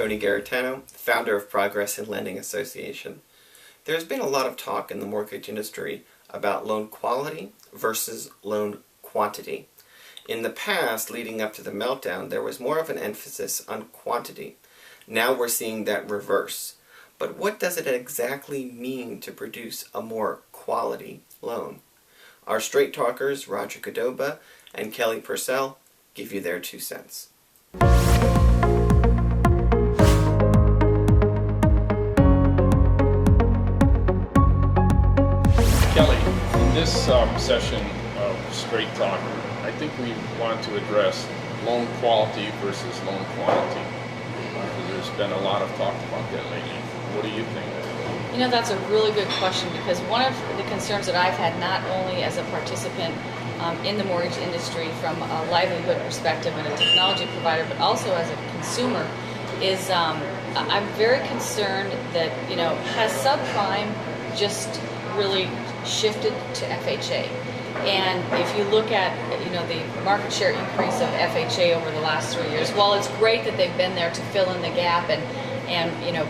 Tony Garritano, founder of Progress in Lending Association. There's been a lot of talk in the mortgage industry about loan quality versus loan quantity. In the past, leading up to the meltdown, there was more of an emphasis on quantity. Now we're seeing that reverse. But what does it exactly mean to produce a more quality loan? Our straight talkers, Roger Gudobba and Kelly Purcell, give you their 2 cents. Kelly, in this session of Straight Talk, I think we want to address loan quality versus loan quantity. There's been a lot of talk about that lately. What do you think? You know, that's a really good question, because one of the concerns that I've had, not only as a participant in the mortgage industry from a livelihood perspective and a technology provider, but also as a consumer, is I'm very concerned that, has subprime just really shifted to FHA? And if you look at, the market share increase of FHA over the last 3 years, while it's great that they've been there to fill in the gap and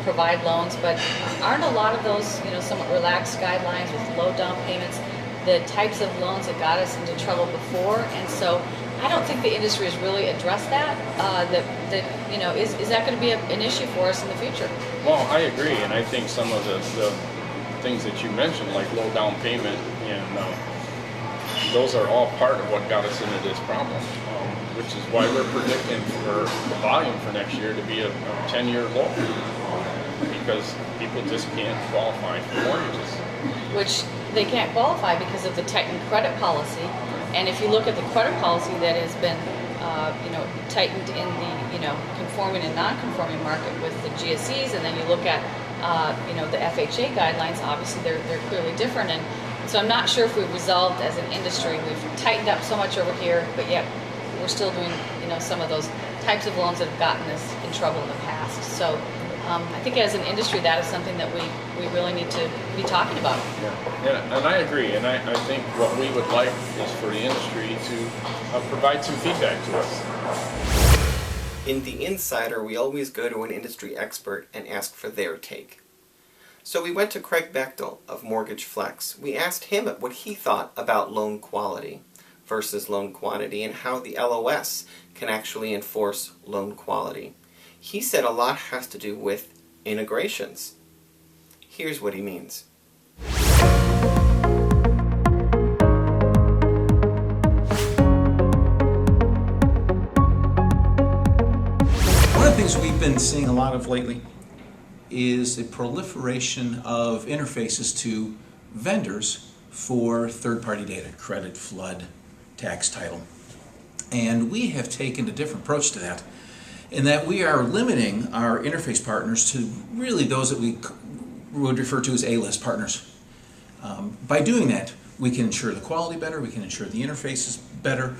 provide loans, but aren't a lot of those, somewhat relaxed guidelines with low down payments the types of loans that got us into trouble before? And so I don't think the industry has really addressed that. Is that going to be an issue for us in the future? Well, I agree, and I think some of the things that you mentioned, like low down payment, and those are all part of what got us into this problem, which is why we're predicting for the volume for next year to be a 10-year low, because people just can't qualify for mortgages. Which they can't qualify because of the tightened credit policy. And if you look at the credit policy that has been tightened in the conforming and non-conforming market with the GSEs, and then you look at the FHA guidelines, obviously they're clearly different. And so I'm not sure if we've resolved as an industry. We've tightened up so much over here, but yet we're still doing some of those types of loans that have gotten us in trouble in the past. So I think as an industry, that is something that we really need to be talking about. Yeah, and I agree. And I think what we would like is for the industry to provide some feedback to us. In The Insider, we always go to an industry expert and ask for their take. So we went to Craig Bechtel of MortgageFlex. We asked him what he thought about loan quality versus loan quantity and how the LOS can actually enforce loan quality. He said a lot has to do with integrations. Here's what he means. One of the things we've been seeing a lot of lately is the proliferation of interfaces to vendors for third-party data, credit, flood, tax, title. And we have taken a different approach to that, in that we are limiting our interface partners to really those that we would refer to as A-list partners. By doing that, we can ensure the quality better, we can ensure the interfaces better,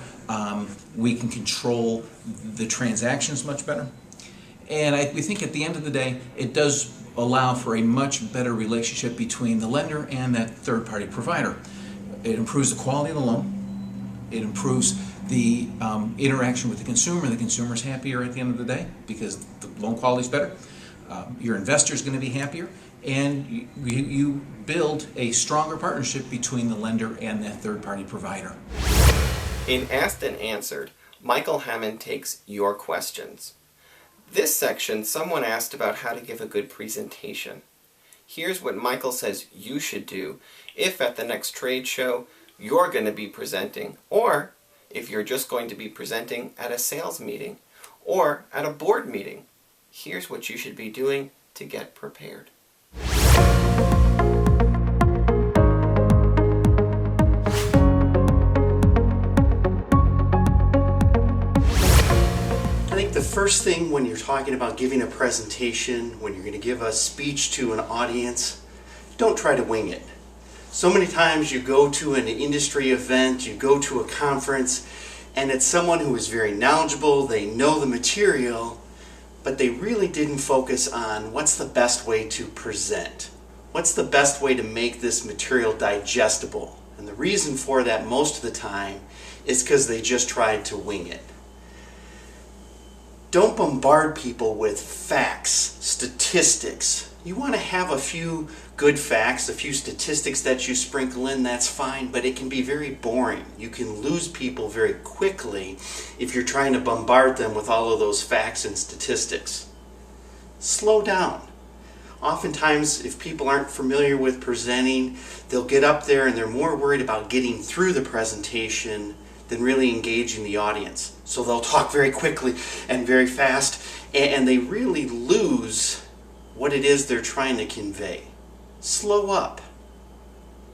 we can control the transactions much better. And we think at the end of the day, it does allow for a much better relationship between the lender and that third-party provider. It improves the quality of the loan, it improves the interaction with the consumer. The consumer's happier at the end of the day because the loan quality is better. Your investor's going to be happier, and you build a stronger partnership between the lender and that third-party provider. In Asked and Answered, Michael Hammond takes your questions. This section, someone asked about how to give a good presentation. Here's what Michael says you should do if at the next trade show you're going to be presenting, or if you're just going to be presenting at a sales meeting or at a board meeting. Here's what you should be doing to get prepared. The first thing when you're talking about giving a presentation, when you're going to give a speech to an audience, don't try to wing it. So many times you go to an industry event, you go to a conference, and it's someone who is very knowledgeable, they know the material, but they really didn't focus on what's the best way to present. What's the best way to make this material digestible? And the reason for that most of the time is because they just tried to wing it. Don't bombard people with facts, statistics. You want to have a few good facts, a few statistics that you sprinkle in, that's fine, but it can be very boring. You can lose people very quickly if you're trying to bombard them with all of those facts and statistics. Slow down. Oftentimes, if people aren't familiar with presenting, they'll get up there and they're more worried about getting through the presentation than really engaging the audience. So they'll talk very quickly and very fast, and they really lose what it is they're trying to convey. Slow up.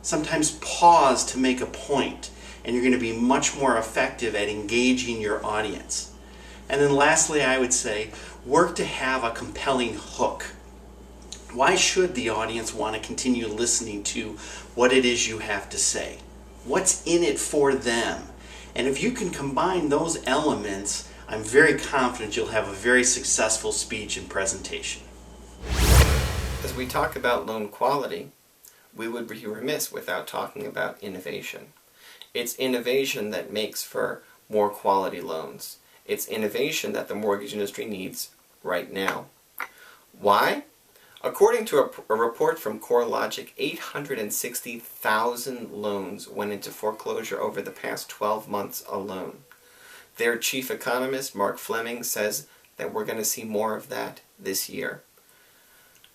Sometimes pause to make a point, and you're going to be much more effective at engaging your audience. And then lastly, I would say, work to have a compelling hook. Why should the audience want to continue listening to what it is you have to say? What's in it for them? And if you can combine those elements, I'm very confident you'll have a very successful speech and presentation. As we talk about loan quality, we would be remiss without talking about innovation. It's innovation that makes for more quality loans. It's innovation that the mortgage industry needs right now. Why? According to a report from CoreLogic, 860,000 loans went into foreclosure over the past 12 months alone. Their chief economist, Mark Fleming, says that we're going to see more of that this year.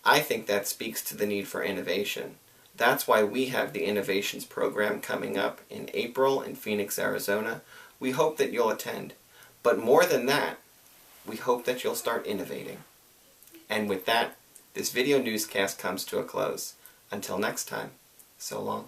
I think that speaks to the need for innovation. That's why we have the Innovations program coming up in April in Phoenix, Arizona. We hope that you'll attend. But more than that, we hope that you'll start innovating. And with that, this video newscast comes to a close. Until next time, so long.